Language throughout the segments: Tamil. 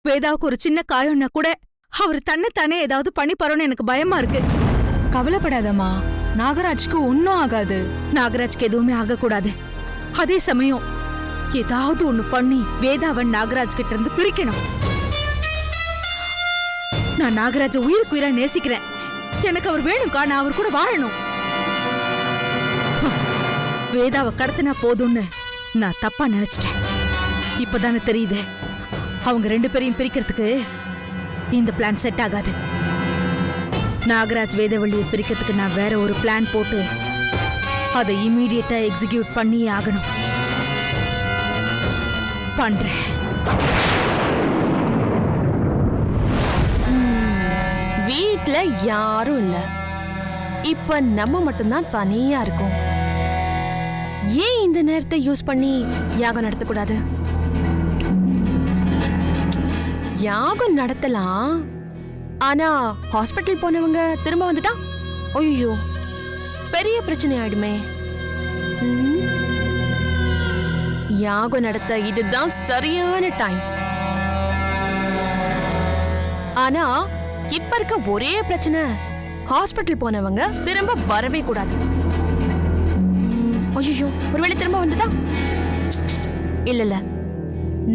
வேதாவுக்கு ஒரு சின்ன காயம்னா கூட அவர் தன்னைத்தானே ஏதாவது பண்ணிப்பாரோன்னு எனக்கு பயமா இருக்கு. கவலைப்படாதம்மா, நாகராஜ்க்கு ஒன்னும் ஆகாது. நாகராஜ்க்கு எதுவுமே ஆகக்கூடாது. அதே சமயம் ஏதாவது ஒண்ணு பண்ணி வேதாவன் நாகராஜ் கிட்ட இருந்து பிரிக்கணும். நான் நாகராஜ உயிருக்கு உயிரா நேசிக்கிறேன். எனக்கு அவர் வேணும்க்கா. நான் அவர் கூட வாழணும். வேதாவை கடத்தினா போதும்னு நான் தப்பா நினைச்சிட்டேன். இப்பதானே தெரியுது அவங்க 2 பேரையும் பிரிக்கிறதுக்கு இந்த பிளான் செட் ஆகாது. நாகராஜ் வேதவள்ளியை பிரிக்கிறதுக்கு நான் வேற ஒரு பிளான் போட்டு அதை இமீடியட்டா எக்ஸிக்யூட் பண்ணியே ஆகணும். பண்றேன். வீட்ல யாரும் இல்ல. இப்ப நம்ம மட்டும்தான் தனியா இருக்கோம். ஏன் இந்த நேரத்தை யூஸ் பண்ணி யாகம் நடத்தக்கூடாது? யாகம் நடத்தலாம். ஆனா ஹாஸ்பிட்டல் போனவங்க திரும்ப வந்துட்டா ஐயோ பெரிய பிரச்சனை ஆயிடுமே. யாகம் நடத்த இதுதான் சரியான டைம். ஆனா இப்ப இருக்க ஒரே பிரச்சனை, ஹாஸ்பிட்டல் போனவங்க திரும்ப வரவே கூடாது. ஐயோ ஒருவேளை திரும்ப வந்துட்டா? இல்ல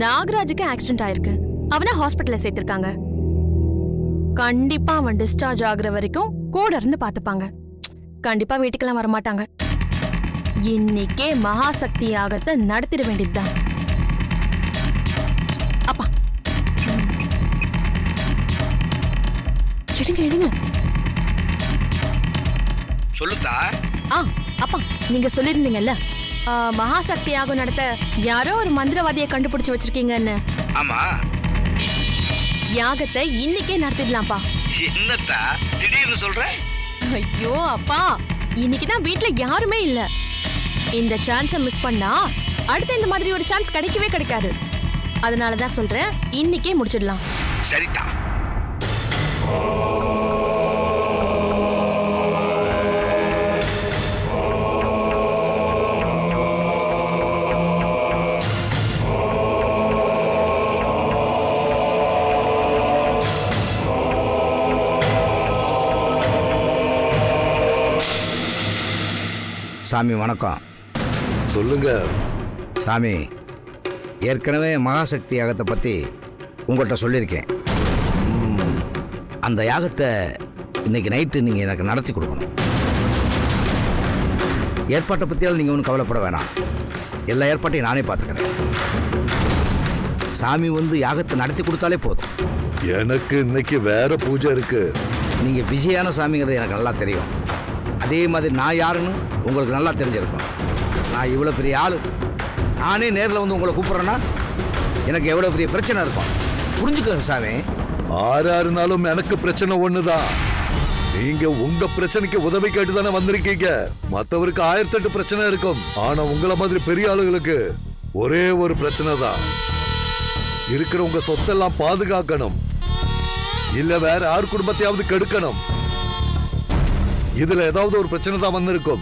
நாகராஜுக்கு ஆக்சிடென்ட் ஆயிருக்கு. அவனை ஹாஸ்பிட்டல்ல சேர்த்திருக்காங்க. கண்டிப்பா அவன் டிஸ்சார்ஜ் ஆகுற வரைக்கும் கூட இருந்து பாத்துப்பாங்க. கண்டிப்பா வீட்டுக்கெல்லாம் வரமாட்டாங்க. இன்னைக்கே மகாசக்தி யாகத்தை நடத்திட வேண்டியதுதான். அப்பா எடுங்க எடுங்க. சொல்லுதா? அப்பா நீங்க சொல்லிருந்தீங்கல்ல மகாசக்தி யாகம் நடத்த யாரோ ஒரு மந்திரவாதியை கண்டுபிடிச்சு வச்சிருக்கீங்கன்னு. ஆமா. யாகத்தை இன்னைக்கே நடத்திடலாம்ப்பா. என்னத்தா திடீர்னு சொல்ற? ஐயோ அப்பா, இன்னைக்குதான் வீட்ல யாருமே இல்ல. இந்த சான்ஸை மிஸ் பண்ணா அடுத்த இந்த மாதிரி ஒரு சான்ஸ் கிடைக்கவே கிடைக்காது. அதனாலதான் சொல்றேன், இன்னைக்கே முடிச்சிடலாம். சரிதா. சாமி வணக்கம். சொல்லுங்க சாமி, ஏற்கனவே மகாசக்தி யாகத்தை பற்றி உங்கள்கிட்ட சொல்லியிருக்கேன். அந்த யாகத்தை இன்னைக்கு நைட்டு நீங்கள் எனக்கு நடத்தி கொடுக்கணும். ஏற்பாட்டை பற்றியால் நீங்கள் ஒன்றும் கவலைப்பட வேணாம். எல்லா ஏற்பாட்டையும் நானே பார்த்துக்கிறேன். சாமி வந்து யாகத்தை நடத்தி கொடுத்தாலே போதும். எனக்கு இன்னைக்கு வேற பூஜை இருக்கு. நீங்கள் பிஸியான சாமிங்கிறது எனக்கு நல்லா தெரியும். அதே மாதிரி நான் யாருன்னு உங்களுக்கு நல்லா தெரிஞ்சிருக்கும். நான் இவ்வளோ பெரிய ஆள், நானே நேரில் வந்து உங்களை கூப்பிட்றேன்னா எனக்கு எவ்வளோ பெரிய பிரச்சனை இருக்கும். புரிஞ்சுக்கோங்க சாமி. ஆறா இருந்தாலும் எனக்கு பிரச்சனை ஒண்ணுதான். நீங்க உங்க பிரச்சனைக்கு உதவி கேட்டு தானே வந்திருக்கீங்க. மற்றவருக்கு 1008 பிரச்சனை இருக்கும். ஆனா உங்களை மாதிரி பெரிய ஆளுகளுக்கு ஒரே ஒரு பிரச்சனை தான். இருக்கிற உங்க சொத்தெல்லாம் பாதுகாக்கணும், இல்ல வேற யார் குடும்பத்தையாவது கெடுக்கணும். இதுல ஏதாவது ஒரு பிரச்சனை தான் வந்திருக்கும்.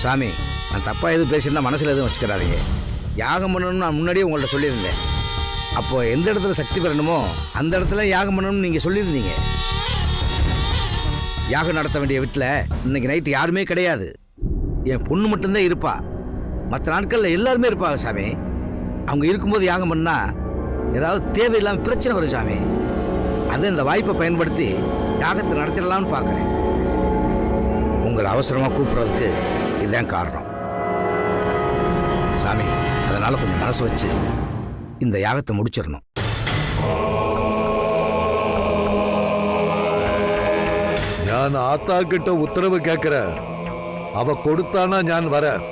சாமி, நான் தப்பாக எதுவும் பேசியிருந்தா மனசில் எதுவும் வச்சுக்கிறாதீங்க. யாகம் பண்ணணும்னு நான் முன்னாடியே உங்கள்கிட்ட சொல்லியிருந்தேன். அப்போது எந்த இடத்துல சக்தி பெறணுமோ அந்த இடத்துல யாகம் பண்ணணும்னு நீங்கள் சொல்லியிருந்தீங்க. யாகம் நடத்த வேண்டிய வீட்டில் இன்னைக்கு நைட்டு யாருமே கிடையாது. என் பொண்ணு மட்டும்தான் இருப்பா. மற்ற நாட்களில் எல்லாருமே இருப்பாங்க சாமி. அவங்க இருக்கும்போது யாகம் பண்ணால் ஏதாவது தேவையில்லாமல் பிரச்சனை வரும் சாமி. அதை இந்த வாய்ப்பை பயன்படுத்தி யாகத்தை நடத்திடலாம்னு பார்க்குறேன். உங்களை அவசரமாக கூப்பிட்றதுக்கு இதுதான் காரணம் சாமி. அதனால் கொஞ்சம் மனசு வச்சு இந்த யாகத்தை முடிச்சிடணும். நான் ஆத்தா கிட்ட உத்தரவு கேட்கிறேன். அவ கொடுத்தானா நான் வரேன்.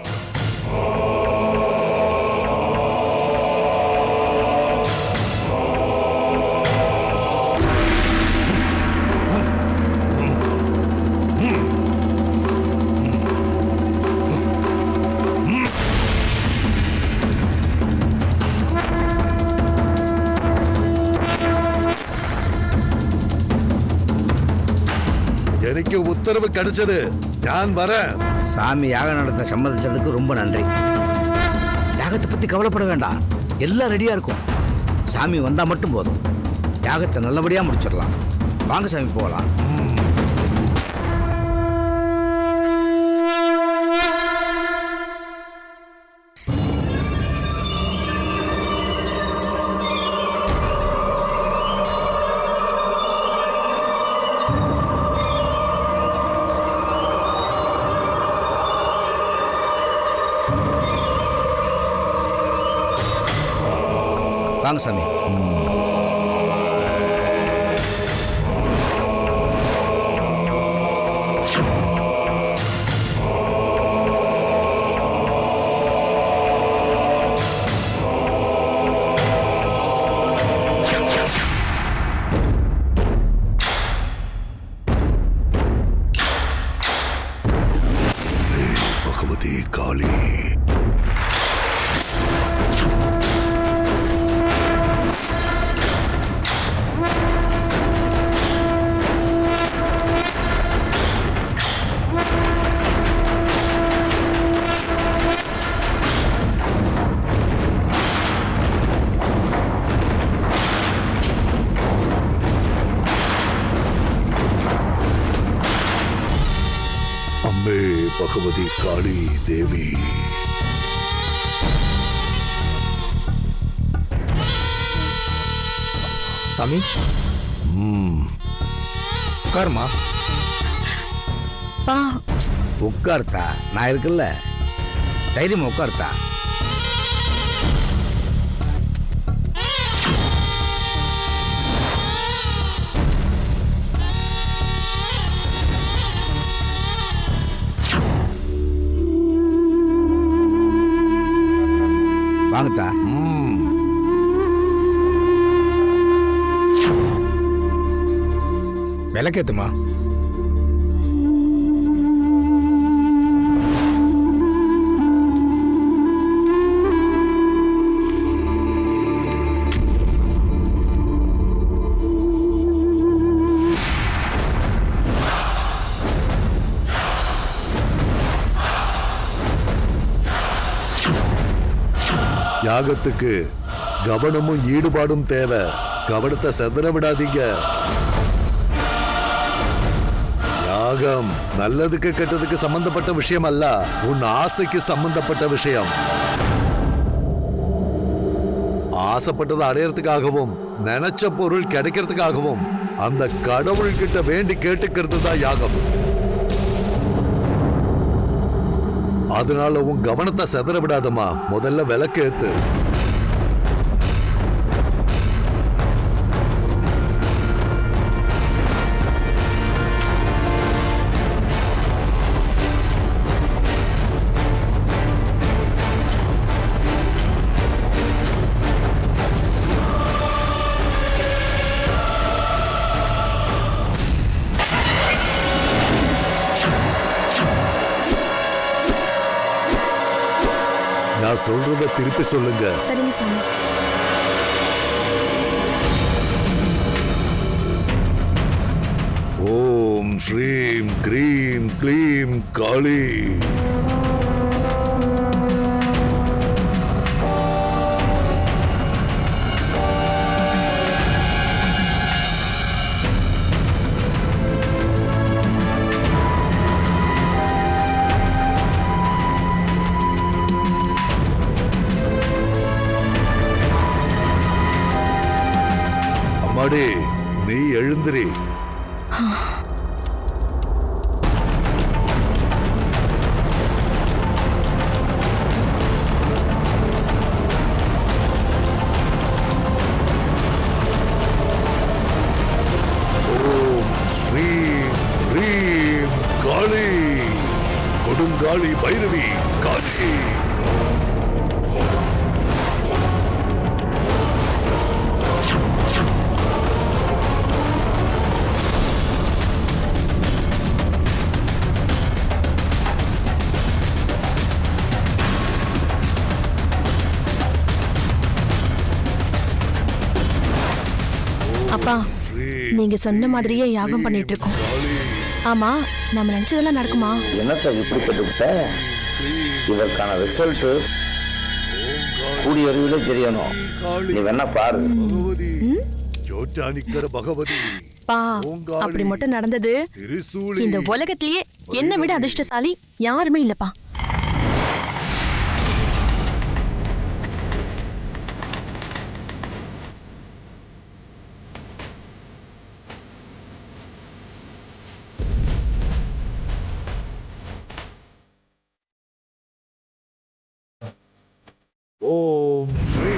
எனக்கு உத்தரவு கிடைச்சது, நான் வரேன். சாமி யாகம் நடத்த சம்மதிச்சதுக்கு ரொம்ப நன்றி. யாகத்தை பற்றி கவலைப்பட வேண்டாம், எல்லாம் ரெடியாக இருக்கும். சாமி வந்தால் மட்டும் போதும். யாகத்தை நல்லபடியா முடிச்சிடலாம். வாங்க சாமி போகலாம். வாங்க சாமி. பகவதி காளி. அம்மே பகவதி காளி தேவி. சாமி உட்காருமா. பா உட்கார்த்தா, நான் இருக்குல்ல, தைரியமா உட்கார்த்தா. வாங்கத்தா. விளக்கேத்துமா. யாகத்துக்கு கவனமும் ஈடுபாடும் தேவை. கவனத்தை செதற விடாதீங்க. யாகம் நல்லதுக்கு கெட்டதுக்கு சம்பந்தப்பட்ட விஷயம் அல்ல, உன் ஆசைக்கு சம்பந்தப்பட்ட விஷயம். ஆசைப்பட்டதை அடையறதுக்காகவும் நினைச்ச பொருள் கிடைக்கிறதுக்காகவும் அந்த கடவுள் கிட்ட வேண்டி கேட்டுக்கிறது தான் யாகம். அதனால உன் கவனத்தை செதற விடாதமா. முதல்ல விளக்கு ஏத்து. நான் சொல்றத திருப்பி சொல்லுங்க. சரிங்க சாமி. ஓம் ஸ்ரீம் க்ரீம் க்ளீம் காளி. அம்மாடி, நீ எழுந்திரி. ஓம் ஸ்ரீம் ரீம் காளி. கொடுங்காளி பைரவி காளி. அப்பா, நீங்க சொன்ன மாதிரியே யாகம் பண்ணிட்டு இருக்கோம். ஆமா, நம்ம நினைச்சதெல்லாம் நடக்குமா? என்னத்தை இப்படி கட்டுக்கிட்ட? இதற்கான ரிசல்ட் கூடிய அறிவிலே தெரியணும். நீ வேணா பாரு. ஜோட்டானிக்கர பகவதி பா அப்படி மட்டும் நடந்தது திரிசூலி இந்த உலகத்திலேயே என்னை விட அதிர்ஷ்டசாலி யாருமே இல்லப்பா. ஓம் ஸ்ரீ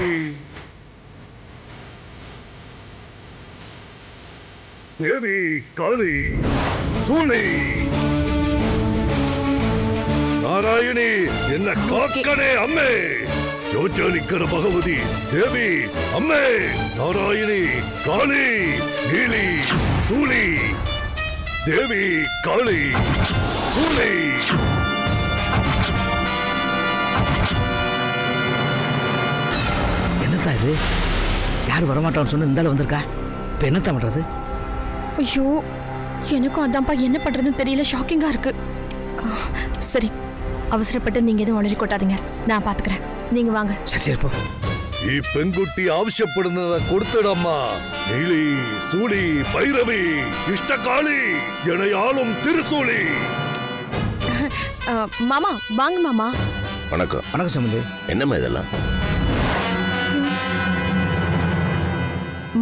தேவி காளி சூளி நாராயணி என்ன காக்கணே அம்மே ஜோட்டானிக்கர பகவதி தேவி அம்மே நாராயணி காளி நீலி சூளி தேவி காளி சூளி. என்னத்தா இது? யார் வரமாட்டான்னு சொன்னு இருந்தாலும் வந்திருக்கா. இப்ப என்னத்தான் பண்றது? ஐயோ எனக்கும் அதான்ப்பா என்ன பண்றதுன்னு தெரியல. ஷாக்கிங்கா இருக்கு. சரி அவசரப்பட்டு நீங்க எதுவும் உளறி கொட்டாதீங்க, நான் பாத்துக்கிறேன். நீங்க வாங்க. சரி சரி போ. ഈ പെൺകുട്ടി ആവശ്യപ്പെടുന്നത് കൊടുത്തിടമ്മ. നീലി സൂളി ഭൈരവി ഇഷ്ടകാളി എണയാളും തിരുസൂളി. மாமா வாங்க மாமா. வணக்கம். வணக்கம் சம்பந்தி. என்னம்மா இதெல்லாம்?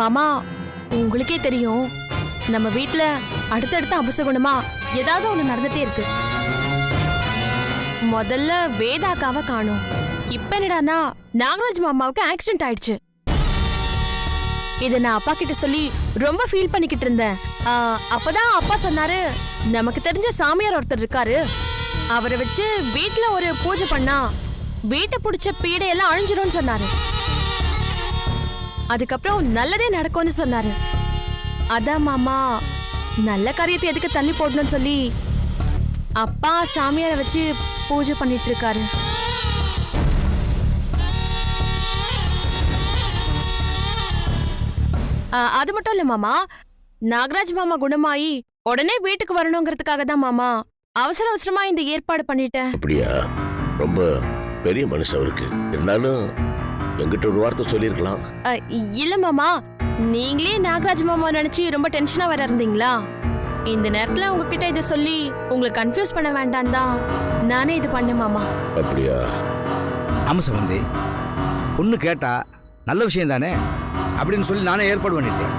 மாமா உங்களுக்கே தெரியும் நம்ம வீட்ல அடுத்தடுத்த அபசகுணமா ஏதாவது ஒண்ணு நடந்துட்டே இருக்கு. முதல்ல வேதாக்காவை காணோம். இப்ப என்னடானா நாகராஜ் மாமாவுக்கு ஆக்சிடென்ட் ஆயிடுச்சு. இத நான் அப்பா கிட்ட சொல்லி ரொம்ப ஃபீல் பண்ணிக்கிட்டு இருந்தேன். அப்பதான் அப்பா சொன்னாரு, நமக்கு தெரிஞ்ச சாமியார் ஒருத்தர் இருக்காரு, அவரை வச்சு வீட்டுல ஒரு பூஜை பண்ணா வீட்டை பிடிச்ச பீடையெல்லாம் அழிஞ்சிரும்னு சொன்னாரு. அதுக்கப்புறம் நல்லதே நடக்கும்னு சொன்னாரு. அதான் மாமா நல்ல காரியத்தை எதுக்கு தள்ளி போடணும்னு சொல்லி அப்பா சாமியாரை வச்சு பூஜை பண்ணிட்டு இருக்காரு. அது மட்டும் இல்ல மாமா, நாகராஜ் மாமா குணமாயி உடனே வீட்டுக்கு வரணுங்கிறதுக்காக தான் மாமா அவசர அவசரமா இந்த ஏற்பாடு பண்ணிட்டேன். அப்படியா? ரொம்ப பெரிய மனசு அவருக்கு. இருந்தாலும் என்கிட்ட ஒரு வார்த்தை சொல்லிருக்கலாம். இல்ல மாமா, நீங்களே நாகராஜ் மாமா நினைச்சு ரொம்ப டென்ஷனா வர இருந்தீங்களா? இந்த நேரத்துல உங்ககிட்ட இதை சொல்லி உங்களை கன்ஃபியூஸ் பண்ண வேண்டாம் தான் நானே இது பண்ணேன் மாமா. அப்படியா? ஆமா சம்பந்தி, பொண்ணு கேட்டா நல்ல விஷயம் தானே அப்படின்னு சொல்லி நானே ஏற்பாடு பண்ணிட்டேன்.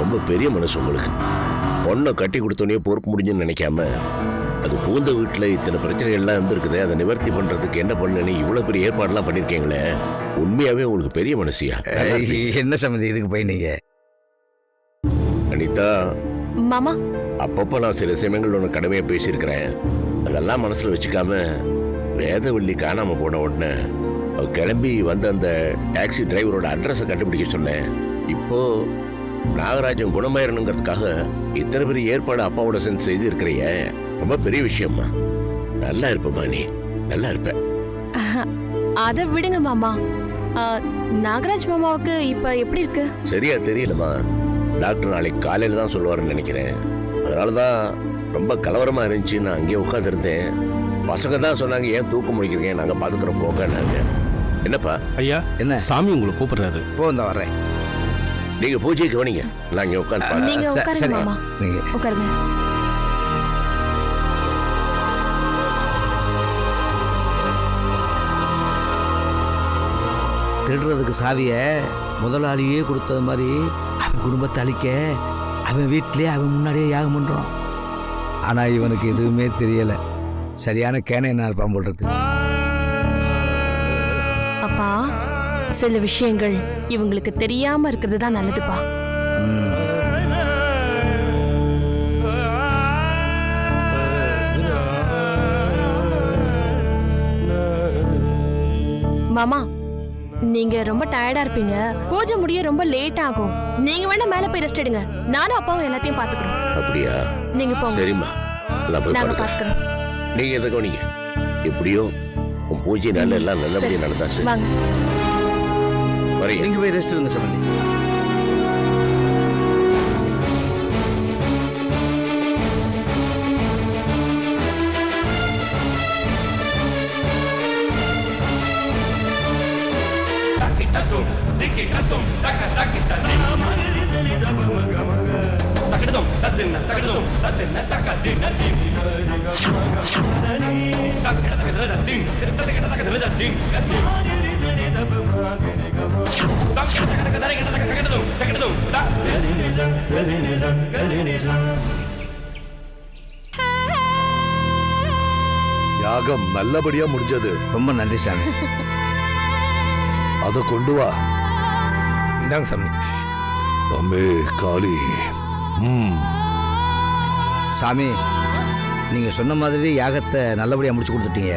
ரொம்ப பெரிய மனசு உங்களுக்கு. பொண்ணை கட்டி கொடுத்தோன்னே பொறுப்பு முடிஞ்சுன்னு நினைக்காம, அது புகுந்த வீட்டுல இத்தனை பிரச்சனைகள் எல்லாம் இருந்திருக்குது, அதை நிவர்த்தி பண்றதுக்கு என்ன பண்ணு இவ்வளவு பெரிய ஏற்பாடுலாம் பண்ணிருக்கீங்களே, உண்மையாவே உங்களுக்கு பெரிய மனசியா? என்ன சம்பந்தி இதுக்கு போய் நீங்க? அனிதா மாமா, அப்பப்போ நான் சில சமயங்கள் ஒன்று கடமையா பேசியிருக்கிறேன். அதெல்லாம் மனசுல வச்சுக்காம வேதவள்ளி காணாம போன உடனே கிளம்பி வந்த அந்த டாக்ஸி டிரைவரோட அட்ரஸை கண்டுபிடிக்க சொன்னேன். இப்போ நாகராஜன் குணமாயிரணுங்கிறதுக்காக இத்தனை பெரிய ஏற்பாடு அப்பாவோட சேர்ந்து செய்து இருக்கிறீங்க. ரொம்ப பெரிய விஷயம்மா. நல்லா இருப்பமா, நீ நல்லா இருப்ப. அதை விடுங்க மாமா. நாகராஜ் மாமாவுக்கு இப்ப எப்படி இருக்கு? சரியா தெரியலமா. டாக்டர் நாளைக்கு காலையில தான் சொல்லுவாருன்னு நினைக்கிறேன். அதனாலதான் ரொம்ப கலவரமா இருந்துச்சு. நான் அங்கேயே உட்காந்துருந்தேன். பசங்க தான் சொன்னாங்க, ஏன் தூக்க முடிக்கிறீங்க, நாங்க பாத்துக்கிறோம் போக்கன்னாங்க. என்னப்பா? ஐயா, என்ன? சாமி உங்களை கூப்பிடுறாரு. போ, இந்த வர்றேன். நீங்க பூஜைக்கு கவனிங்க, நான் இங்க உட்காந்து. நீங்க உட்காருங்க மாமா, நீங்க உட்காருங்க. திருடுறதுக்கு சாவிய முதலாளியே கொடுத்தது மாதிரி அவன் குடும்பத்தை அழிக்க அவன் வீட்டிலேயே அவன் முன்னாடியே யாகம் பண்றான். ஆனா இவனுக்கு எதுவுமே தெரியல. சரியான கேன என்ன இருப்பான் போல் இருக்கு. அப்பா, சில விஷயங்கள் இவங்களுக்கு தெரியாம இருக்கிறது தான் நல்லதுப்பா. மாமா, நீங்க ரொம்ப டயர்டா இருப்பீங்க, பூஜை முடிய ரொம்ப லேட் ஆகும். நீங்க வேணா மேல போய் ரெஸ்ட் எடுங்க, நானும் அப்பாவும் எல்லாத்தையும் பாத்துக்கிறோம். அப்படியா? நீங்க போங்க. சரிம்மா, நான் போய் நாங்க பாத்துக்கிறேன். பாத்துக்கிறோம். நீங்க எதை கவனிங்க. எப்படியோ உன் பூஜை நல்ல எல்லாம் நல்லபடியா நடந்தாச்சு. வாங்க. வரீங்க. நீங்க போய் ரெஸ்ட் எடுங்க சம்பந்தி. Dikitatum, dikitatum, daka, dakita, sama. யாகம் நல்லபடியா முடிஞ்சது. ரொம்ப நன்றி சாமி. அத கொண்டு வா. இந்தாங்க சாமி. அம்மே காளி. சாமி, நீங்க சொன்ன மாதிரி யாகத்தை நல்லபடியா முடிச்சு கொடுத்துட்டீங்க.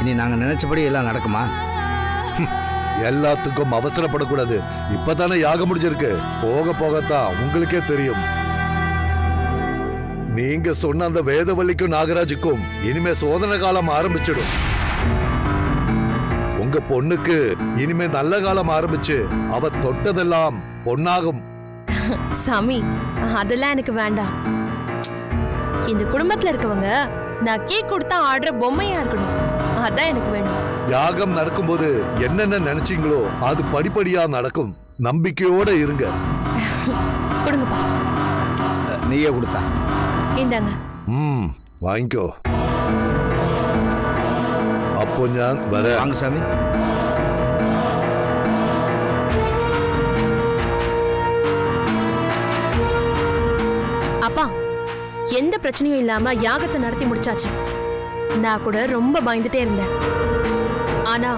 இனி நாங்க நினைச்சபடி எல்லாம் நடக்குமா? எல்லாத்துக்கும் அவசரப்படக்கூடாது. இப்பதானே யாகம் முடிஞ்சிருக்கு. போக போகத்தான் உங்களுக்கே தெரியும். நீங்க சொன்ன அந்த வேதவள்ளிக்கும் நாகராஜுக்கும் இனிமே சோதனை காலம் ஆரம்பிச்சிடும். உங்க பொண்ணுக்கு இனிமே நல்ல காலம் ஆரம்பிச்சு அவ தொட்டதெல்லாம் பொன்னாகும். சாமி, அதெல்லாம் எனக்கு வேண்டாம். இந்த குடும்பத்துல இருக்கவங்க நான் கேக் கொடுத்தா ஆடுற பொம்மையா இருக்கணும். அதான் எனக்கு வேணும். யாகம் நடக்கும்போது என்னென்ன நினைச்சீங்களோ அது படிப்படியா நடக்கும். நம்பிக்கையோட இருங்க. கொடுங்கப்பா. நீயே கொடுத்தா. இந்தாங்க. வாங்கிக்கோ. அப்போ ஞான் வர. வாங்க சாமி. அப்பா, எந்த பிரச்சனையும் இல்லாம யாகத்தை நடத்தி முடிச்சாச்சு. நான் கூட ரொம்ப பயந்துட்டே இருந்தேன். ஆனா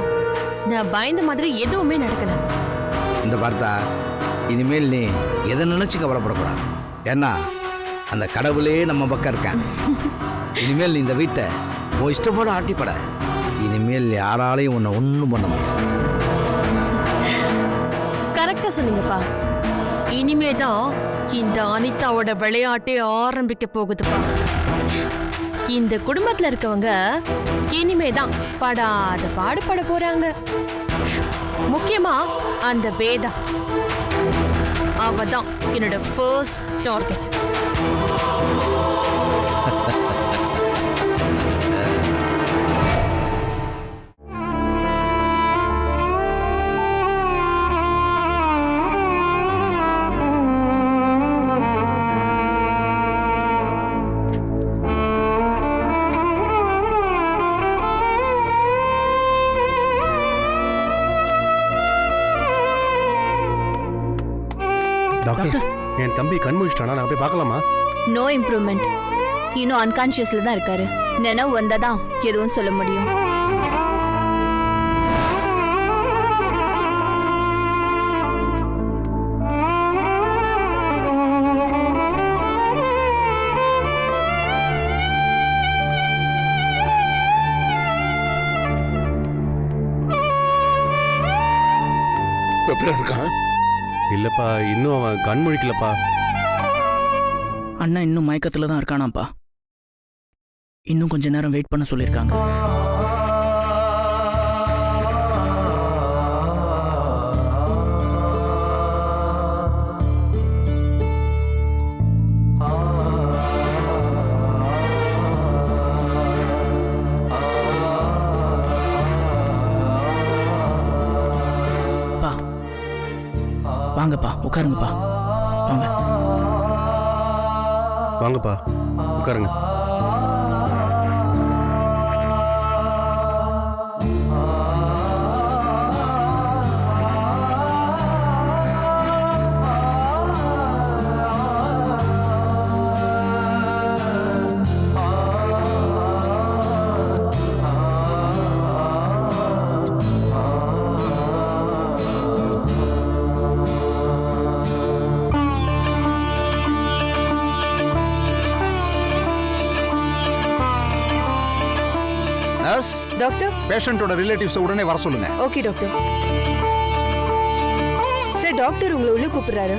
நான் பயந்த மாதிரி எதுவுமே நடக்கல. இந்த பார்த்தா இனிமேல் நீ எதை நினைச்சு கவலைப்படக்கூடாது. ஏன்னா அந்த கடவுளே நம்ம பக்கம் இருக்கான். இனிமேல் நீ இந்த வீட்டை உன் இஷ்டப்போட ஆட்டிப்பட. இனிமேல் யாராலையும் உன்னை ஒன்றும் பண்ண முடியாது. கரெக்டா சொன்னீங்கப்பா. இனிமேதான் இந்த அனிதாவோட விளையாட்டே ஆரம்பிக்க போகுதுப்பா. இந்த குடும்பத்துல இருக்கவங்க இனிமேதான் படாத பாடுபட போறாங்க. முக்கியமா அந்த வேதா. அவதான் என்னோட ஃபர்ஸ்ட் டார்கெட். டாக்டர், என் தம்பி கண் முழிச்சிட்டானா? நான் போய் பார்க்கலாமா? No improvement. இன்னும் அன்கான்ஷியஸ்ல தான் இருக்காரு. நினைவு வந்தாதான் எதுவும் சொல்ல முடியும். இருக்கான் இல்லப்பா, இன்னும் அவன் கண் முழிக்கலப்பா. அண்ணா இன்னும் மயக்கத்துல தான் இருக்கானாப்பா. இன்னும் கொஞ்ச நேரம் வெயிட் பண்ண சொல்லியிருக்காங்க. வாங்கப்பா, உட்காருங்கப்பா. வாங்க. வாங்கப்பா, உட்காருங்க. டாக்டர், பேஷண்டோட ரிலேட்டிவ்ஸ் உடனே வர சொல்லுங்க. Okay doctor. சார், டாக்டர் உங்களை உள்ள கூப்பிடுறாரு.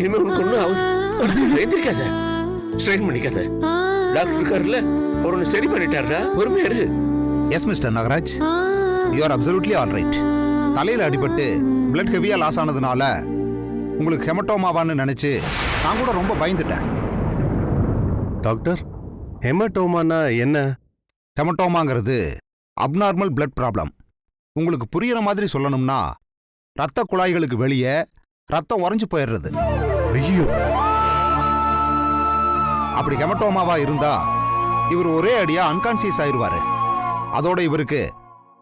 இனிமே உனக்கு ஒன்றும் ஆகுது. எழுந்திருக்காத, ஸ்ட்ரெயின் பண்ணிக்காத. டாக்டர் இருக்காருல்ல, அவர் ஒன்று சரி பண்ணிட்டாருடா. பொறுமையா இரு. S mister Nagaraj, you are absolutely all right. தலையில் அடிபட்டு பிளட் ஹெவியாக லாஸ் ஆனதுனால உங்களுக்கு ஹெமட்டோமாவான்னு நினச்சி நான் கூட ரொம்ப பயந்துட்டேன். டாக்டர், ஹெமட்டோமானா என்ன? ஹெமட்டோமாங்கிறது அப்நார்மல் பிளட் ப்ராப்ளம். உங்களுக்கு புரியுற மாதிரி சொல்லணும்னா ரத்த குழாய்களுக்கு வெளியே ரத்தம் உறைஞ்சு போயிடுறது. ஐயோ, அப்படி ஹெமட்டோமாவா இருந்தா இவர் ஒரே அடியா அன்கான்சியஸ் ஆயிருவாரு. அதோட இவருக்கு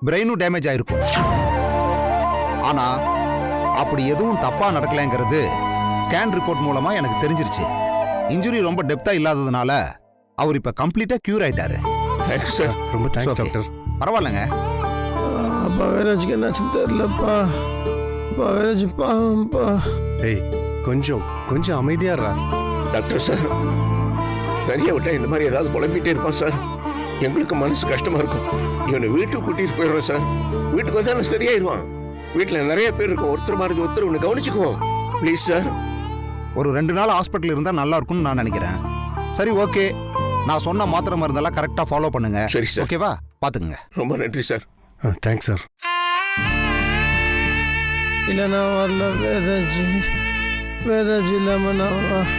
பிரெயினும் டேமேஜ் ஆயிருக்கும். ஆனா அப்படி எதுவும் தப்பா நடக்கலைங்கிறது ஸ்கேன் ரிப்போர்ட் மூலமா எனக்கு தெரிஞ்சிருச்சு. இன்ஜுரி ரொம்ப டெப்தா இல்லாததுனால அவர் இப்ப கம்ப்ளீட்டா கியூர் ஆயிட்டாரு. ரொம்ப தேங்க்ஸ் டாக்டர். பரவாயில்லைங்க. அப்பா வேறாச்சுக்கு என்னாச்சுன்னு தெரியலப்பா. அப்பா வேறாச்சுப்பா. ஏய், கொஞ்சம் அமைதியாடுறா. டாக்டர் சார், தனியாக விட்டா இந்த மாதிரி ஏதாவது குழம்பிட்டே இருப்பான் சார். எங்களுக்கு மனசு கஷ்டமா இருக்கும். இவனை வீட்டுக்கு கூட்டிட்டு போயிடுறோம் சார். வீட்டுக்கு வந்தா சரியாயிருவான். வீட்டில் நிறைய பேர் இருக்கும். ஒருத்தர் மாதிரி ஒருத்தர் உன்னை கவனிச்சுக்குவோம். Please sir. ஒரு 2 நாள் ஹாஸ்பிட்டல் இருந்தா நல்லா இருக்கும்னு நான் நினைக்கிறேன். சரி, ஓகே. நான் சொன்ன மாத்திரை மருந்தெல்லாம் கரெக்டா ஃபாலோ பண்ணுங்க. சரி சார். ஓகேவா? பாத்துக்குங்க. ரொம்ப நன்றி சார். Thanks sir. இல்லை நான் வரல. வேதாஜி இல்லாம நான்